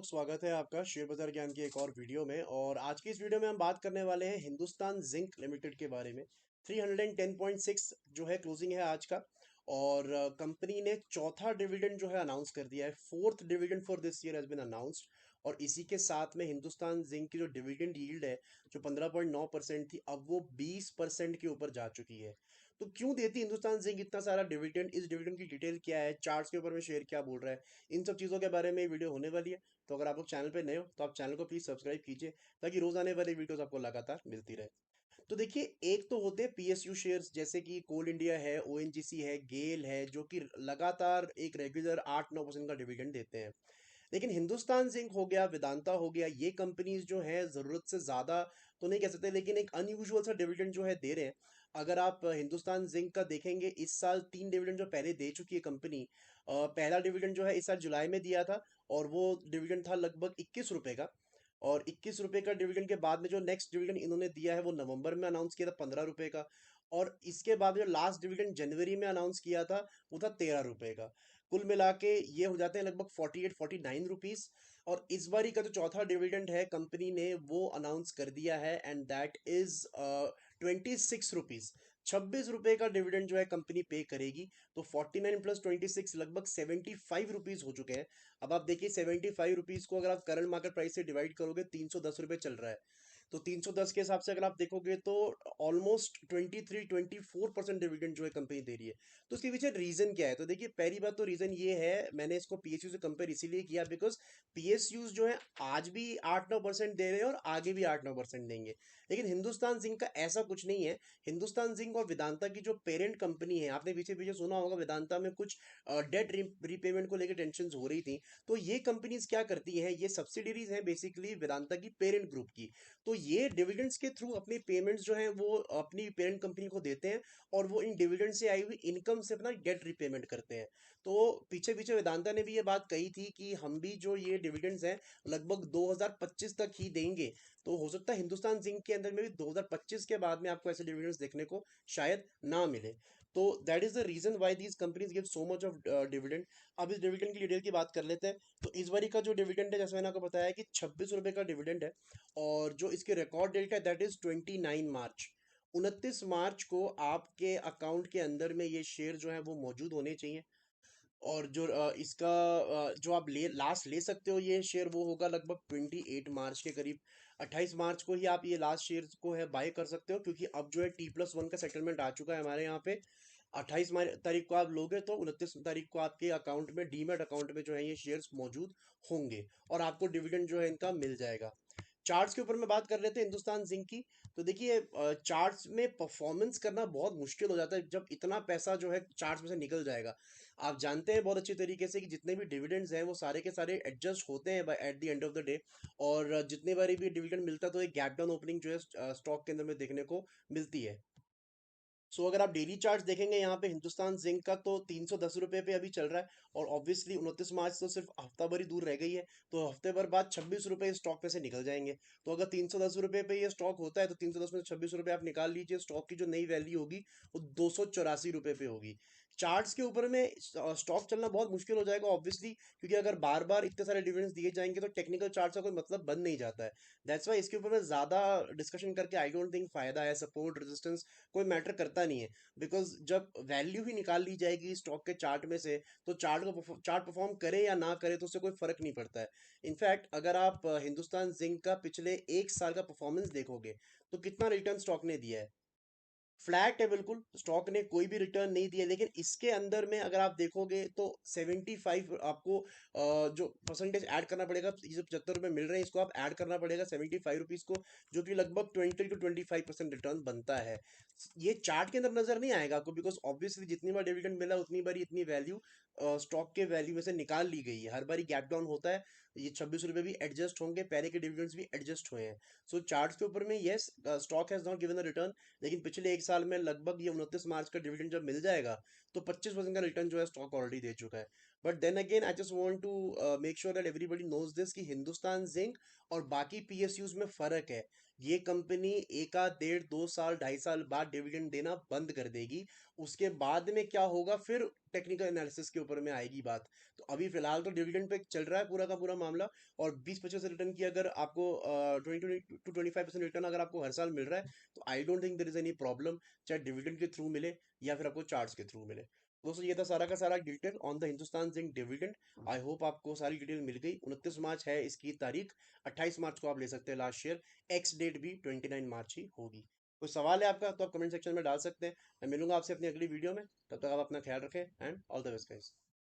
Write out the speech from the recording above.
लोग, स्वागत है आपका शेयर बाजार ज्ञान की एक और वीडियो में। और आज की इस वीडियो में हम बात करने वाले हैं हिंदुस्तान जिंक लिमिटेड के बारे में। 310.6 जो है क्लोजिंग है आज का। और कंपनी ने चौथा डिविडेंड जो है अनाउंस कर दिया है। Fourth dividend for this year has been announced. और इसी के साथ में हिंदुस्तान जिंक की जो डिविडेंड यील्ड है, जो 15.9% थी, अब वो 20% के ऊपर जा चुकी है। तो क्यों देती हिंदुस्तान जिंक इतना सारा डिविडेंड? इस डिविडेंड की डिटेल क्या है, चार्ट्स के ऊपर में शेयर क्या बोल रहा है, इन सब चीज़ों के बारे में वीडियो होने वाली है। तो अगर आप लोग चैनल पे नए हो तो आप चैनल को प्लीज़ सब्सक्राइब कीजिए, ताकि रोज आने वाली वीडियोस आपको लगातार मिलती रहे। तो देखिए, एक तो होते हैं पीएसयू शेयर्स, जैसे कि कोल इंडिया है, ओएनजीसी है, गेल है, जो कि लगातार एक रेगुलर 8-9% का डिविडेंड देते हैं। लेकिन हिंदुस्तान जिंक हो गया, वेदांता हो गया, ये कंपनीज जो है ज़रूरत से ज़्यादा तो नहीं कह सकते, लेकिन एक अनयूजुअल सा डिविडेंड जो है दे रहे हैं। अगर आप हिंदुस्तान जिंक का देखेंगे, इस साल 3 डिविडेंड जो पहले दे चुकी है कंपनी। पहला डिविडेंड जो है इस साल जुलाई में दिया था, और वो डिविडेंड था लगभग 21 रुपए का। और 21 रुपए का डिविडेंड के बाद में जो नेक्स्ट डिविडेंड इन्होंने दिया है वो नवंबर में अनाउंस किया था, 15 रुपए का। और इसके बाद जो लास्ट डिविडेंड जनवरी में अनाउंस किया था, वो था 13 रुपए का। कुल मिला के ये हो जाते हैं लगभग 48-49 रुपीज। और इस बारी का जो चौथा डिविडेंड है, कंपनी ने वो अनाउंस कर दिया है, एंड दैट इज 26 रुपीज। 26 रुपए का डिविडेंड जो है कंपनी पे करेगी। तो 49 + 26 लगभग 75 रुपीज हो चुके हैं। अब आप देखिए, 75 रुपीज को अगर आप करंट मार्केट प्राइस से डिवाइड करोगे, 310 रुपए चल रहा है। तो 310 के हिसाब से अगर आप देखोगे तो ऑलमोस्ट 23-24% डिविडेंड जो है कंपनी दे रही है। तो उसके पीछे रीजन क्या है? तो देखिए, पहली बात तो रीजन ये है, मैंने इसको पीएसयू से कंपेयर इसीलिए किया बिकॉज पीएसयूज जो है आज भी 8-9% दे रहे हैं और आगे भी 8-9% देंगे। लेकिन हिंदुस्तान जिंक का ऐसा कुछ नहीं है। हिंदुस्तान जिंक और वेदांता की जो पेरेंट कंपनी है, आपने पीछे पीछे सुना होगा, वेदांता में कुछ डेट रिपेमेंट को लेकर टेंशन हो रही थी। तो ये कंपनीज क्या करती हैं, ये सब्सिडीज हैं बेसिकली वेदांता की पेरेंट ग्रुप की। तो ये डिविडेंड्स के थ्रू अपनी पेमेंट्स जो है वो अपनी पेरेंट कंपनी को देते हैं, और वो इन डिविडेंड से आई हुई इनकम से अपना डेट रिपेमेंट करते हैं। तो पीछे पीछे वेदांता ने भी ये बात कही थी कि हम भी जो ये डिविडेंड्स हैं लगभग 2025 तक ही देंगे। तो हो सकता है हिंदुस्तान जिंक के अंदर में भी 2025 के बाद में आपको ऐसे डिविडेंड्स देखने को शायद ना मिले। तो that is the reason why these companies give so much of dividend. अब इस डिविडेंड की डिटेल की बात कर लेते हैं। तो इस बारी का जो डिविडेंड है, जैसे मैंने आपको बताया कि 26 रुपए का डिविडेंड है। और जो इसकी रिकॉर्ड डेट है दैट इज 29 मार्च। 29 मार्च को आपके अकाउंट के अंदर में ये शेयर जो है वो मौजूद होने चाहिए। और जो इसका जो आप ले लास्ट ले सकते हो ये शेयर, वो होगा लगभग 28 मार्च के करीब। 28 मार्च को ही आप ये लास्ट शेयर को है बाय कर सकते हो, क्योंकि अब जो है T+1 का सेटलमेंट आ चुका है हमारे यहाँ पे। 28 तारीख को आप लोगे तो 29 तारीख को आपके अकाउंट में, डीमैट अकाउंट में जो है ये शेयर्स मौजूद होंगे, और आपको डिविडेंड जो है इनका मिल जाएगा। चार्ट्स के ऊपर में बात कर लेते हैं हिंदुस्तान जिंक की। तो देखिए, चार्ट्स में परफॉर्मेंस करना बहुत मुश्किल हो जाता है जब इतना पैसा जो है चार्ट्स में से निकल जाएगा। आप जानते हैं बहुत अच्छी तरीके से कि जितने भी डिविडेंड्स हैं वो सारे के सारे एडजस्ट होते हैं at the end of the day. और जितने बारी भी डिविडेंड मिलता है तो एक गैप डाउन ओपनिंग जो है स्टॉक के अंदर में देखने को मिलती है। सो अगर आप डेली चार्ट्स देखेंगे यहाँ पे हिंदुस्तान जिंक का, तो 310 रुपये पे अभी चल रहा है। और ऑब्वियसली 29 मार्च तो सिर्फ हफ्ता भर ही दूर रह गई है। तो हफ्ते भर बाद 26 रुपये इस स्टॉक पे से निकल जाएंगे। तो अगर 310 रुपये पे ये स्टॉक होता है, तो 310 में से 26 रुपये आप निकाल लीजिए, स्टॉक की जो नई वैल्यू होगी वो 284 रुपये पे होगी। चार्ट्स के ऊपर में स्टॉक चलना बहुत मुश्किल हो जाएगा ऑब्वियसली, क्योंकि अगर बार बार इतने सारे डिविडेंड्स दिए जाएंगे तो टेक्निकल चार्ट्स का कोई मतलब बन नहीं जाता है। दैट्स वाई इसके ऊपर में ज्यादा डिस्कशन करके आई डोंट थिंक फायदा है। सपोर्ट रेजिस्टेंस कोई मैटर करता नहीं है, बिकॉज जब वैल्यू ही निकाल ली जाएगी स्टॉक के चार्ट में से, तो चार्ट परफॉर्म करे या ना करे तो उससे कोई फर्क नहीं पड़ता है। इनफैक्ट अगर आप हिंदुस्तान जिंक का पिछले 1 साल का परफॉर्मेंस देखोगे, तो कितना रिटर्न स्टॉक ने दिया है? फ्लैट है बिल्कुल, स्टॉक ने कोई भी रिटर्न नहीं दिया। लेकिन इसके अंदर में अगर आप देखोगे तो 75 आपको जो परसेंटेज ऐड करना पड़ेगा, ये जो 75 रुपये मिल रहे हैं इसको आप ऐड करना पड़ेगा 75 रुपीज को, जो कि लगभग 20-25% रिटर्न बनता है। ये चार्ट के अंदर नजर नहीं आएगा आपको, बिकॉज ऑब्वियसली जितनी बार डिविडेंड मिला उतनी बार इतनी वैल्यू स्टॉक के वैल्यू में से निकाल ली गई है। हर बार गैप डाउन होता है। ये 26 रुपये भी एडजस्ट होंगे, पहले के डिविडेंड्स भी एडजस्ट हुए हैं। सो चार्ट्स के ऊपर में yes, stock has not given a return. लेकिन पिछले 1 साल में लगभग ये 29 मार्च का डिविडेंड जब मिल जाएगा, तो 25% का रिटर्न जो है स्टॉक ऑलरेडी दे चुका है। But then again I just want to make sure that everybody knows this कि हिंदुस्तान जिंक और बाकी पीएसयूज में फर्क है। ये कंपनी एक आध डेढ़ 2 साल 2.5 साल बाद डिविडेंड देना बंद कर देगी। उसके बाद में क्या होगा फिर टेक्निकल एनालिसिस के ऊपर में आएगी बात। तो अभी फिलहाल तो डिविडेंड पे चल रहा है पूरा का पूरा मामला। और 20-25 रिटर्न की अगर आपको 20-25% रिटर्न अगर आपको हर साल मिल रहा है, तो I don't think there is any problem, चाहे डिविडेंड के थ्रू मिले या फिर आपको चार्ट्स के थ्रू मिले। दोस्तों ये था सारा का सारा detail on the Hindustan zinc dividend. I hope आपको सारी डिटेल मिल गई। 29 मार्च है इसकी तारीख, 28 मार्च को आप ले सकते हैं लास्ट शेयर। एक्स डेट भी 29 मार्च ही होगी। कोई सवाल है आपका तो आप कमेंट सेक्शन में डाल सकते हैं। मैं मिलूंगा आपसे अपनी अगली वीडियो में, तब तक आप अपना ख्याल रखें and all the best guys.